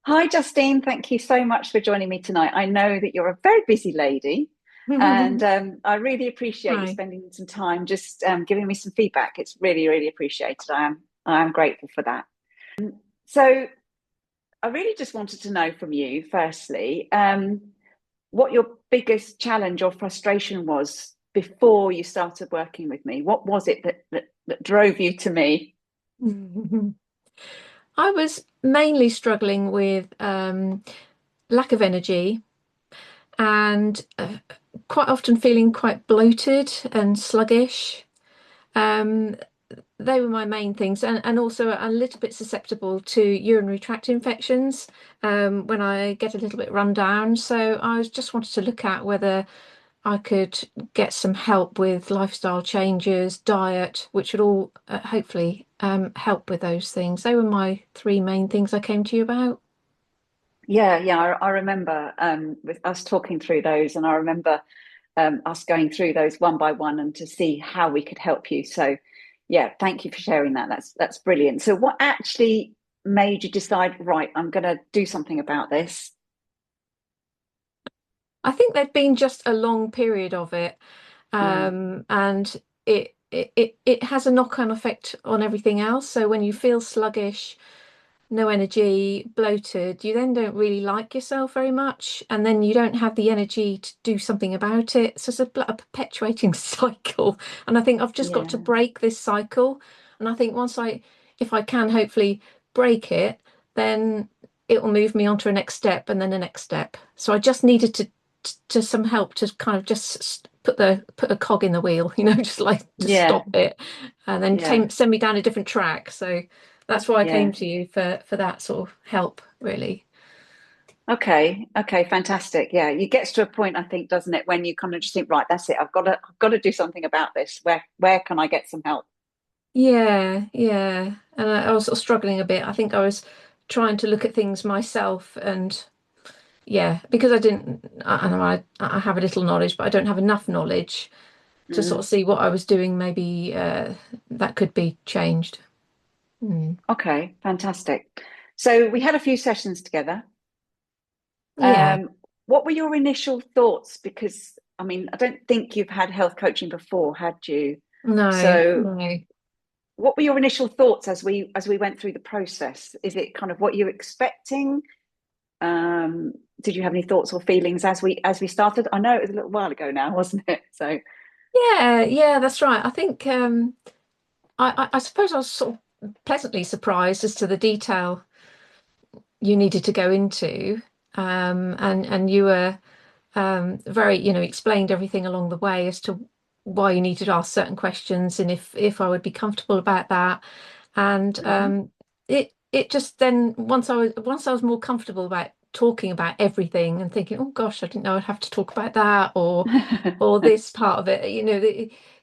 Hi, Justine. Thank you so much for joining me tonight. I know that you're a very busy lady, and I really appreciate you Hi. spending some time just giving me some feedback. It's really, really appreciated. I am grateful for that. So, I really just wanted to know from you, firstly, what your biggest challenge or frustration was before you started working with me. What was it that drove you to me? I was mainly struggling with lack of energy and quite often feeling quite bloated and sluggish. Um, they were my main things, and also a little bit susceptible to urinary tract infections when I get a little bit run down. So I just wanted to look at whether I could get some help with lifestyle changes, diet, which would all hopefully help with those things. They were my three main things I came to you about. Yeah, I remember with us talking through those, and I remember us going through those one by one and to see how we could help you. So, yeah, thank you for sharing that. That's brilliant. So, what actually made you decide, right, I'm going to do something about this? I think there'd been just a long period of it, Mm, and it has a knock-on effect on everything else. So when you feel sluggish, no energy, bloated, you then don't really like yourself very much, and then you don't have the energy to do something about it. So it's a perpetuating cycle. And I think I've just got to yeah, break this cycle. And I think if I can hopefully break it, then it will move me on to a next step and then the next step. So I just needed to some help to kind of just put a cog in the wheel, just like to yeah, stop it, and then yeah, send me down a different track. So that's why I yeah. came to you for that sort of help, really. Okay, fantastic. Yeah, it gets to a point, I think, doesn't it, when you kind of just think, right, that's it. I've got to do something about this. Where can I get some help? Yeah, yeah. And I was sort of struggling a bit. I think I was trying to look at things myself, and yeah, because I know I have a little knowledge, but I don't have enough knowledge to sort of Mm, see what I was doing. Maybe that could be changed. Mm. okay, fantastic. So we had a few sessions together. Yeah. Um, what were your initial thoughts? Because I mean, I don't think you've had health coaching before, had you? No, So, no. what were your initial thoughts as we went through the process? Is it kind of what you're expecting? Did you have any thoughts or feelings as we started? I know it was a little while ago now, wasn't it? So, Yeah, yeah, that's right. I think I suppose I was sort of pleasantly surprised as to the detail you needed to go into. And you were very, explained everything along the way as to why you needed to ask certain questions and if I would be comfortable about that. And mhm, it just then once I was more comfortable about talking about everything and thinking, oh gosh, I didn't know I'd have to talk about that or this part of it,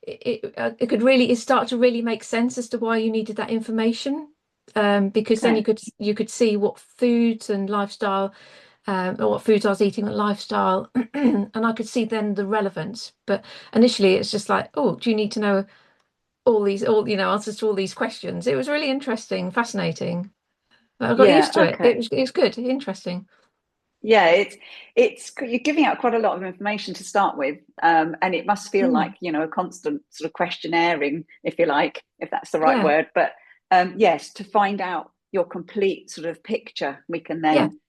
it could really it start to really make sense as to why you needed that information. Because then you okay, could you could see what foods and lifestyle or what foods I was eating, what lifestyle, and I could see then the relevance. But initially, it's just like, oh, do you need to know all answers to all these questions? It was really interesting, fascinating. But I got yeah, used to it. okay. It was good, interesting. Yeah, it's you're giving out quite a lot of information to start with, and it must feel like Mm, a constant sort of questionnaire,ing, if you like, if that's the right yeah, word. But yes, to find out your complete sort of picture, we can yeah. then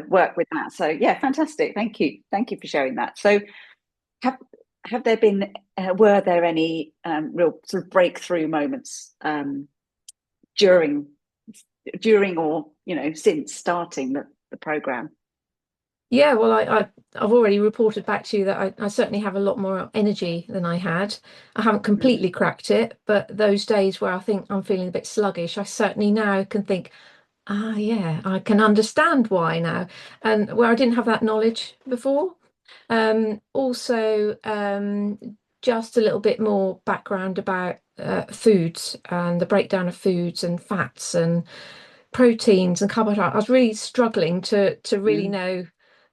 work with that. So yeah, fantastic. Thank you for sharing that. So have have there been were there any real sort of breakthrough moments during during or since starting the program? Yeah, well, I've already reported back to you that I certainly have a lot more energy than I had. I haven't completely Mm, cracked it, but those days where I think I'm feeling a bit sluggish, I certainly now can think, ah, yeah, I can understand why now. And where I didn't have that knowledge before. Also, just a little bit more background about foods and the breakdown of foods and fats and proteins and carbohydrates. I was really struggling to really mm. know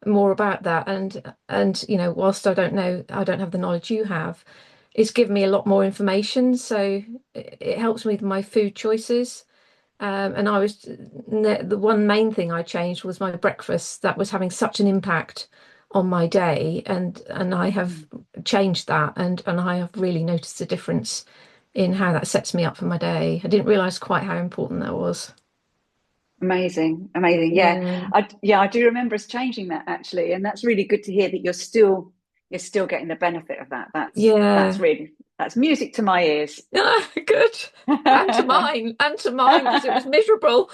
more about that. And whilst I don't have the knowledge you have, it's given me a lot more information. So it helps me with my food choices. And the one main thing I changed was my breakfast. That was having such an impact on my day, and I have Mm. changed that, and I have really noticed a difference in how that sets me up for my day. I didn't realize quite how important that was. Amazing, amazing. Yeah. I do remember us changing that actually, and that's really good to hear that you're still getting the benefit of that. That's Yeah. really that's music to my ears. Good. And to mine, because it was miserable.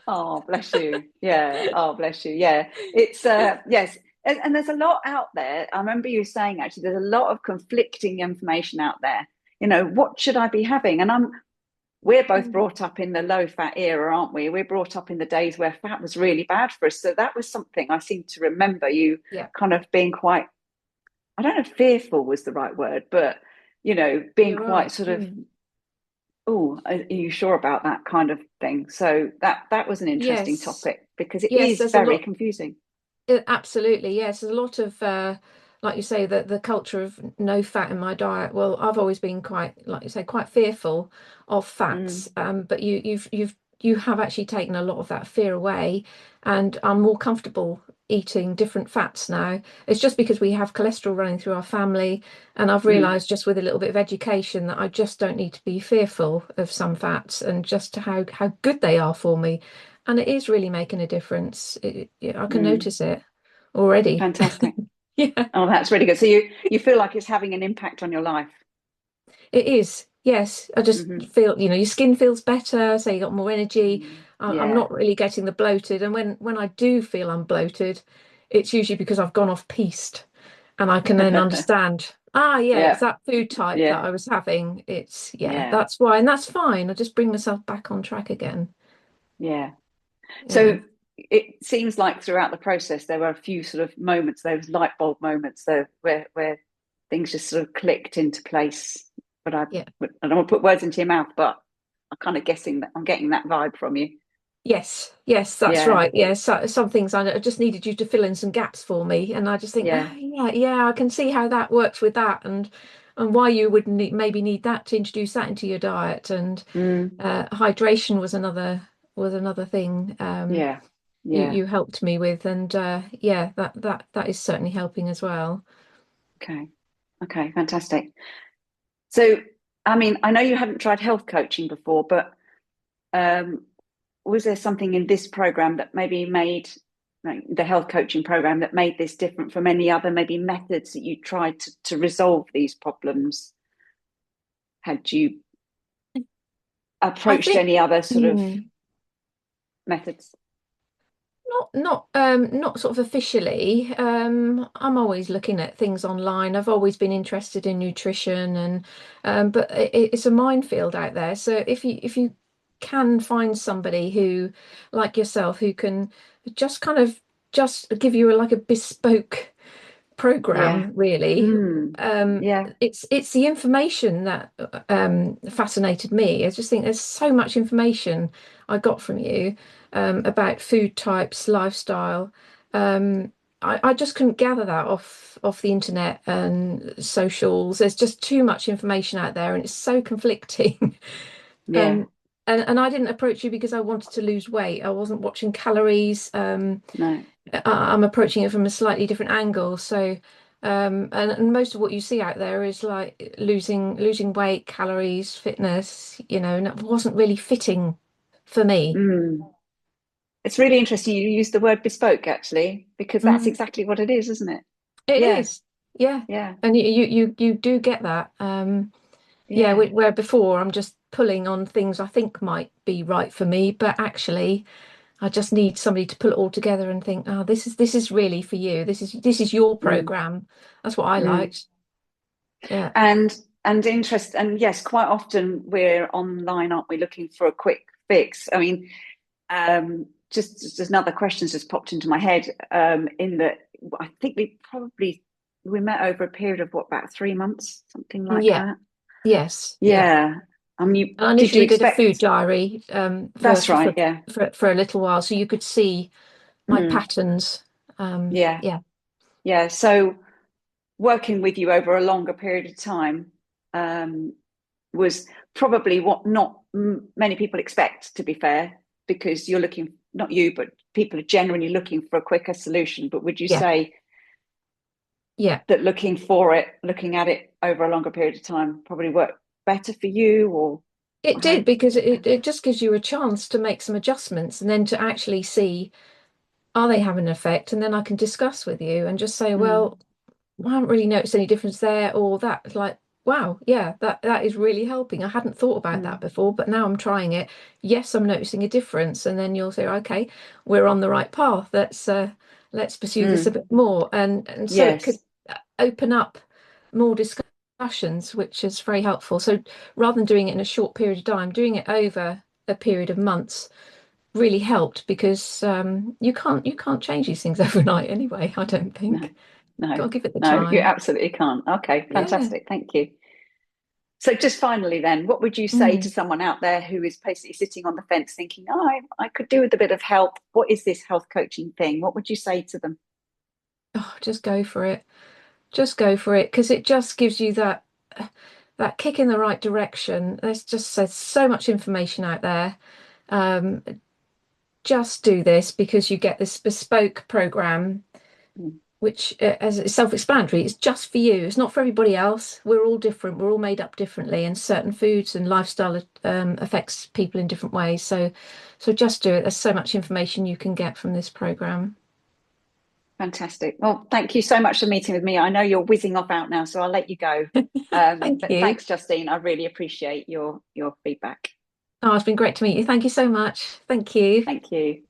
Oh, bless you. Yeah. Oh, bless you. Yeah. It's yes. And there's a lot out there. I remember you saying actually there's a lot of conflicting information out there. You know, what should I be having? And we're both Mm. brought up in the low fat era, aren't we? We're brought up in the days where fat was really bad for us. So that was something I seem to remember you Yeah, kind of being quite, I don't know if fearful was the right word, but, you know, being you're quite right. sort of, Mm. oh, are you sure about that kind of thing? So that was an interesting Yes. topic because it Yes, is there's a very lot. confusing. Absolutely, yes. There's a lot of, like you say, the culture of no fat in my diet. Well, I've always been quite, like you say, quite fearful of fats. Mm, But you have actually taken a lot of that fear away, and I'm more comfortable eating different fats now. It's just because we have cholesterol running through our family, and I've mm, realised just with a little bit of education that I just don't need to be fearful of some fats and just how good they are for me. And it is really making a difference. I can mm. notice it already. Fantastic. Yeah, Oh, that's really good. So you feel like it's having an impact on your life. it is. Yes, I just Hmm. feel, your skin feels better, so you got more energy. Mm, I'm yeah. not really getting the bloated. And when I do feel I'm bloated, it's usually because I've gone off piste, and I can then understand, yeah, it's Yeah. that food type that Yeah. I was having. Yeah, Yeah. that's why, and that's fine. I just bring myself back on track again. Yeah. Yeah. So it seems like throughout the process there were a few sort of moments, those light bulb moments there where things just sort of clicked into place. Yeah. But I don't want to put words into your mouth, but I'm kind of guessing that I'm getting that vibe from you. Yes, that's Yeah. right. Yes, some things I just needed you to fill in some gaps for me, and I just think, Yeah. yeah, I can see how that works with that, and why you would maybe need that to introduce that into your diet, and Mm, hydration was another thing yeah. you Yeah. you helped me with, and yeah, that is certainly helping as well. Okay. Okay. Fantastic. So, I mean, I know you hadn't tried health coaching before, but um, was there something in this program that maybe made like, the health coaching program that made this different from any other maybe methods that you tried to resolve these problems? Had you I approached think. any other sort of Hmm. methods? Not sort of officially. I'm always looking at things online. I've always been interested in nutrition and but it's a minefield out there. So if you can find somebody who, like yourself, who can just kind of just give you like a bespoke Yeah. program, really. Mm. Um, Yeah. it's the information that fascinated me. I just think there's so much information I got from you about food types, lifestyle. I just couldn't gather that off the internet and socials. There's just too much information out there, and it's so conflicting. Yeah. Um, and I didn't approach you because I wanted to lose weight. I wasn't watching calories. No. I'm approaching it from a slightly different angle. So, and most of what you see out there is like losing weight, calories, fitness, and it wasn't really fitting for me. Mm. It's really interesting you use the word bespoke actually, because that's Mm, exactly what it is, isn't it? it Yeah. is, yeah, Yeah. and you do get that. Yeah, Yeah. where before I'm just pulling on things I think might be right for me, but actually I just need somebody to pull it all together and think, oh, this is really for you. This is your Mm. program. That's what I Mm. liked. Yeah. And and yes, quite often we're online, aren't we, looking for a quick fix? I mean, just another question just popped into my head. In that, I think we met over a period of what, about 3 months, something like Yeah. that. Yes. Yeah. Yeah. I mean, And I did you initially did a food expect? diary That's right. Yeah. for a little while, so you could see my Mm, patterns. yeah. Yeah. Yeah. So working with you over a longer period of time um, was probably what not many people expect, to be fair, because you're looking, not you, but people are generally looking for a quicker solution. But would you Yeah, say yeah. that looking at it over a longer period of time probably worked better for you, or It how? did because it just gives you a chance to make some adjustments and then to actually see, are they having an effect? And then I can discuss with you and just say, Mm, well, I haven't really noticed any difference there or that. It's like, wow, yeah, that is really helping. I hadn't thought about that mm, before, but now I'm trying it. Yes, I'm noticing a difference. And then you'll say, okay, we're on the right path. Let's pursue this a mm. bit more. And so it could Yes, open up more discussions, which is very helpful. So rather than doing it in a short period of time, doing it over a period of months really helped because you can't change these things overnight anyway, I don't no, think. no, Got to give it the no, you time. absolutely can't. Okay, Yeah. fantastic. Thank you. So, just finally, then, what would you say to Mm. someone out there who is basically sitting on the fence thinking, oh, I could do with a bit of help? What is this health coaching thing? What would you say to them? Oh, just go for it. Just go for it because it just gives you that kick in the right direction. There's just so much information out there. Um, just do this because you get this bespoke program, Mm, which, as it's self-explanatory, it's just for you. It's not for everybody else. We're all different. We're all made up differently, and certain foods and lifestyle affects people in different ways. So just do it. There's so much information you can get from this program. fantastic. Well, thank you so much for meeting with me. I know you're whizzing off out now, so I'll let you go. Thank But you. thanks, Justine. I really appreciate your feedback. Oh, it's been great to meet you. Thank you so much. Thank you. Thank you.